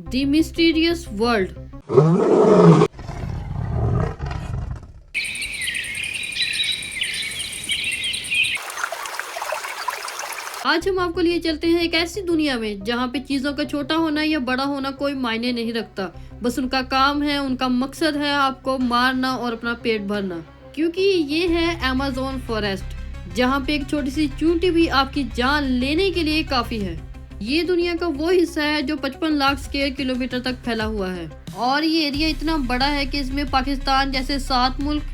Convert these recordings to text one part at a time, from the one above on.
The mysterious world. आज हम आपको लिए चलते हैं एक ऐसी दुनिया में जहाँ पे चीजों का छोटा होना या बड़ा होना कोई मायने नहीं रखता। बस उनका काम है, उनका मकसद है आपको मारना और अपना पेट भरना। क्योंकि ये है अमेज़न फॉरेस्ट, जहाँ पे एक छोटी सी चींटी भी आपकी जान लेने के लिए काफी है। ये दुनिया का वो हिस्सा है जो 55 लाख स्क्वायर किलोमीटर तक फैला हुआ है और ये एरिया इतना बड़ा है कि इसमें पाकिस्तान जैसे 7 मुल्क,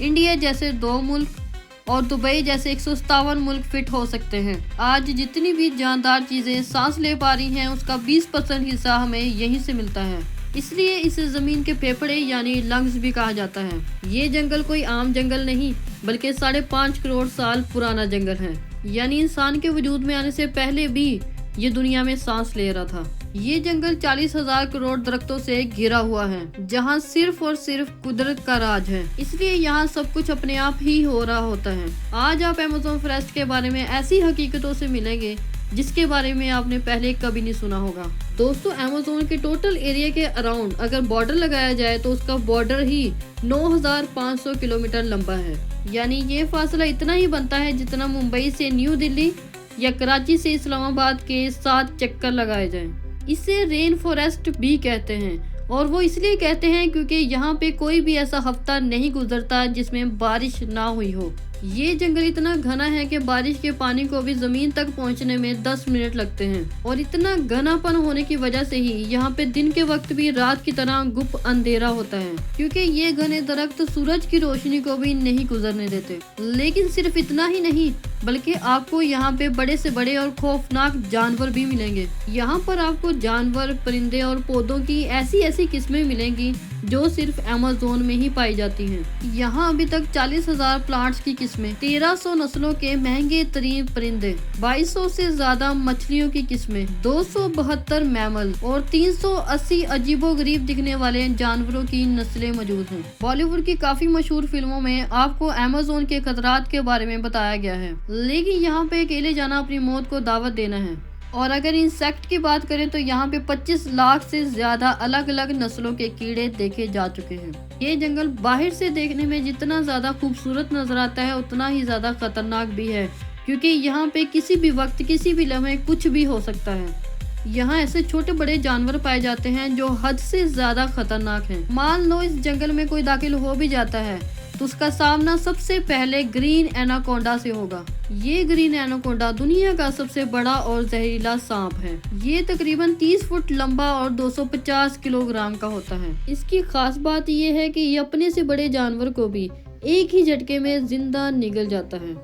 इंडिया जैसे 2 मुल्क और दुबई जैसे 157 मुल्क फिट हो सकते हैं। आज जितनी भी जानदार चीजें सांस ले पा रही हैं उसका 20% हिस्सा हमें यहीं से मिलता है। इसलिए इसे जमीन के फेफड़े यानी लंग्स भी कहा जाता है। ये जंगल कोई आम जंगल नहीं बल्कि 5.5 करोड़ साल पुराना जंगल है। यानी इंसान के वजूद में आने से पहले भी ये दुनिया में सांस ले रहा था। ये जंगल 40,000 करोड़ दरख्तों से घिरा हुआ है, जहाँ सिर्फ और सिर्फ कुदरत का राज है। इसलिए यहाँ सब कुछ अपने आप ही हो रहा होता है। आज आप अमेज़न फॉरेस्ट के बारे में ऐसी हकीकतों से मिलेंगे जिसके बारे में आपने पहले कभी नहीं सुना होगा। दोस्तों, अमेज़न के टोटल एरिया के अराउंड अगर बॉर्डर लगाया जाए तो उसका बॉर्डर ही 9,500 किलोमीटर लंबा है। यानी ये फासला इतना ही बनता है जितना मुंबई से न्यू दिल्ली या कराची से इस्लामाबाद के 7 चक्कर लगाए जाएं। इसे रेन फॉरेस्ट भी कहते हैं और वो इसलिए कहते हैं क्योंकि यहाँ पे कोई भी ऐसा हफ्ता नहीं गुजरता जिसमें बारिश ना हुई हो। ये जंगल इतना घना है कि बारिश के पानी को भी जमीन तक पहुँचने में 10 मिनट लगते हैं और इतना घनापन होने की वजह से ही यहाँ पे दिन के वक्त भी रात की तरह गुप अंधेरा होता है, क्योंकि ये घने दरख्त सूरज की रोशनी को भी नहीं गुजरने देते। लेकिन सिर्फ इतना ही नहीं बल्कि आपको यहाँ पे बड़े से बड़े और खौफनाक जानवर भी मिलेंगे। यहाँ पर आपको जानवर, परिंदे और पौधों की ऐसी ऐसी किस्में मिलेंगी जो सिर्फ अमेज़न में ही पाई जाती हैं। यहाँ अभी तक 40,000 प्लांट्स की किस्में, 1300 नस्लों के महंगे तरीन परिंदे, 2200 से ज्यादा मछलियों की किस्में, 272 मैमल और 380 अजीबोगरीब दिखने वाले जानवरों की नस्लें मौजूद हैं। बॉलीवुड की काफी मशहूर फिल्मों में आपको अमेज़न के खतरात के बारे में बताया गया है, लेकिन यहाँ पे अकेले जाना अपनी मौत को दावत देना है। और अगर इंसेक्ट की बात करें तो यहाँ पे 25 लाख से ज्यादा अलग अलग नस्लों के कीड़े देखे जा चुके हैं। ये जंगल बाहर से देखने में जितना ज्यादा खूबसूरत नजर आता है उतना ही ज्यादा खतरनाक भी है, क्योंकि यहाँ पे किसी भी वक्त किसी भी लम्हे कुछ भी हो सकता है। यहाँ ऐसे छोटे बड़े जानवर पाए जाते हैं जो हद से ज्यादा खतरनाक हैं। मान लो इस जंगल में कोई दाखिल हो भी जाता है तो उसका सामना सबसे पहले ग्रीन एनाकोंडा से होगा। ये ग्रीन एनाकोंडा दुनिया का सबसे बड़ा और जहरीला सांप है। ये तकरीबन 30 फुट लंबा और 250 किलोग्राम का होता है। इसकी खास बात ये है कि ये अपने से बड़े जानवर को भी एक ही झटके में जिंदा निगल जाता है।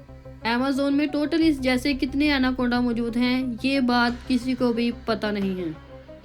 अमेज़न में टोटल इस जैसे कितने एनाकोंडा मौजूद हैं ये बात किसी को भी पता नहीं है,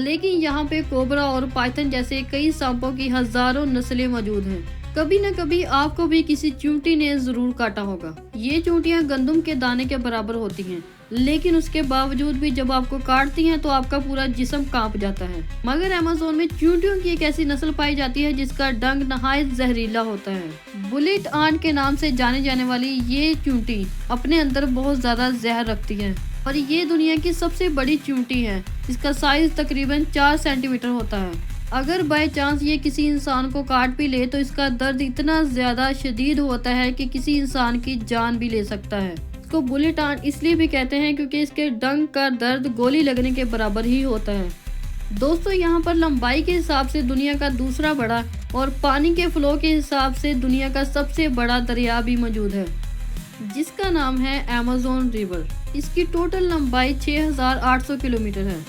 लेकिन यहाँ पे कोबरा और पाइथन जैसे कई सांपों की हजारों नस्लें मौजूद हैं। कभी न कभी आपको भी किसी चींटी ने जरूर काटा होगा। ये चींटियां गंदम के दाने के बराबर होती हैं, लेकिन उसके बावजूद भी जब आपको काटती हैं तो आपका पूरा जिस्म कांप जाता है। मगर अमेज़न में चींटियों की एक ऐसी नस्ल पाई जाती है जिसका डंक नहायत जहरीला होता है। बुलेट आंट के नाम से जाने जाने वाली ये चींटी अपने अंदर बहुत ज्यादा जहर रखती है और ये दुनिया की सबसे बड़ी चींटी है। इसका साइज तकरीबन 4 सेंटीमीटर होता है। अगर बाय चांस ये किसी इंसान को काट भी ले तो इसका दर्द इतना ज्यादा शदीद होता है कि किसी इंसान की जान भी ले सकता है। इसको बुलेट आंट इसलिए भी कहते हैं क्योंकि इसके डंक का दर्द गोली लगने के बराबर ही होता है। दोस्तों, यहाँ पर लंबाई के हिसाब से दुनिया का दूसरा बड़ा और पानी के फ्लो के हिसाब से दुनिया का सबसे बड़ा दरिया भी मौजूद है, जिसका नाम है अमेज़न रिवर। इसकी टोटल लंबाई 6,800 किलोमीटर है।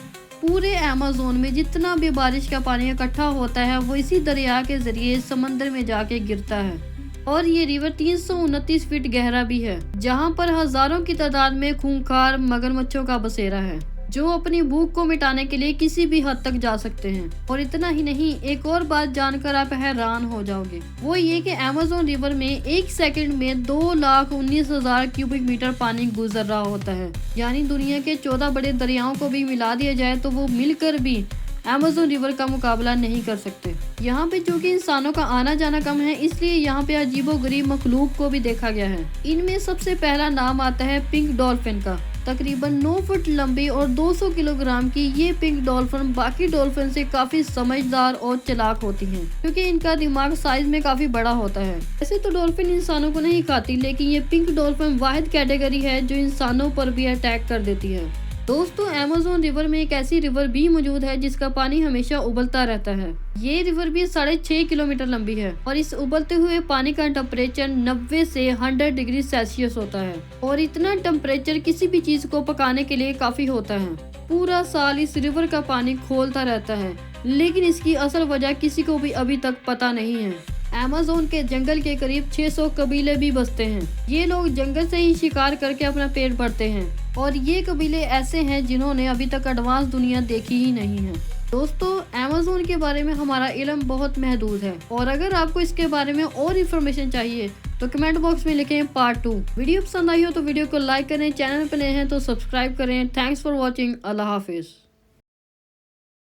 पूरे अमेज़न में जितना भी बारिश का पानी इकट्ठा होता है वो इसी दरिया के जरिए समंदर में जाके गिरता है और ये रिवर 329 फीट गहरा भी है, जहाँ पर हजारों की तादाद में खूंखार मगरमच्छों का बसेरा है जो अपनी भूख को मिटाने के लिए किसी भी हद तक जा सकते हैं। और इतना ही नहीं, एक और बात जानकर आप हैरान हो जाओगे, वो ये कि अमेज़न रिवर में एक सेकंड में 2,19,000 क्यूबिक मीटर पानी गुजर रहा होता है। यानी दुनिया के 14 बड़े दरियाओं को भी मिला दिया जाए तो वो मिलकर भी अमेज़न रिवर का मुकाबला नहीं कर सकते। यहाँ पे चूंकि इंसानों का आना जाना कम है, इसलिए यहाँ पे अजीबो गरीब मखलूक को भी देखा गया है। इनमें सबसे पहला नाम आता है पिंक डॉल्फिन का। तकरीबन 9 फुट लंबी और 200 किलोग्राम की ये पिंक डॉल्फिन बाकी डॉल्फिन से काफी समझदार और चालाक होती हैं, क्योंकि इनका दिमाग साइज में काफी बड़ा होता है। वैसे तो डॉल्फिन इंसानों को नहीं खाती, लेकिन ये पिंक डॉल्फिन वाहिद कैटेगरी है जो इंसानों पर भी अटैक कर देती है। दोस्तों, अमेज़न रिवर में एक ऐसी रिवर भी मौजूद है जिसका पानी हमेशा उबलता रहता है। ये रिवर भी 6.5 किलोमीटर लंबी है और इस उबलते हुए पानी का टेम्परेचर 90 से 100 डिग्री सेल्सियस होता है और इतना टेम्परेचर किसी भी चीज को पकाने के लिए काफी होता है। पूरा साल इस रिवर का पानी खोलता रहता है, लेकिन इसकी असल वजह किसी को भी अभी तक पता नहीं है। अमेज़न के जंगल के करीब 600 कबीले भी बसते हैं। ये लोग जंगल से ही शिकार करके अपना पेट भरते हैं और ये कबीले ऐसे हैं जिन्होंने अभी तक एडवांस दुनिया देखी ही नहीं है। दोस्तों, अमेज़न के बारे में हमारा इल्म बहुत महदूद है और अगर आपको इसके बारे में और इन्फॉर्मेशन चाहिए तो कमेंट बॉक्स में लिखें पार्ट 2। वीडियो पसंद आई हो तो वीडियो को लाइक करें, चैनल पर नए हैं तो सब्सक्राइब करें। Thanks for watching. Allah Hafiz.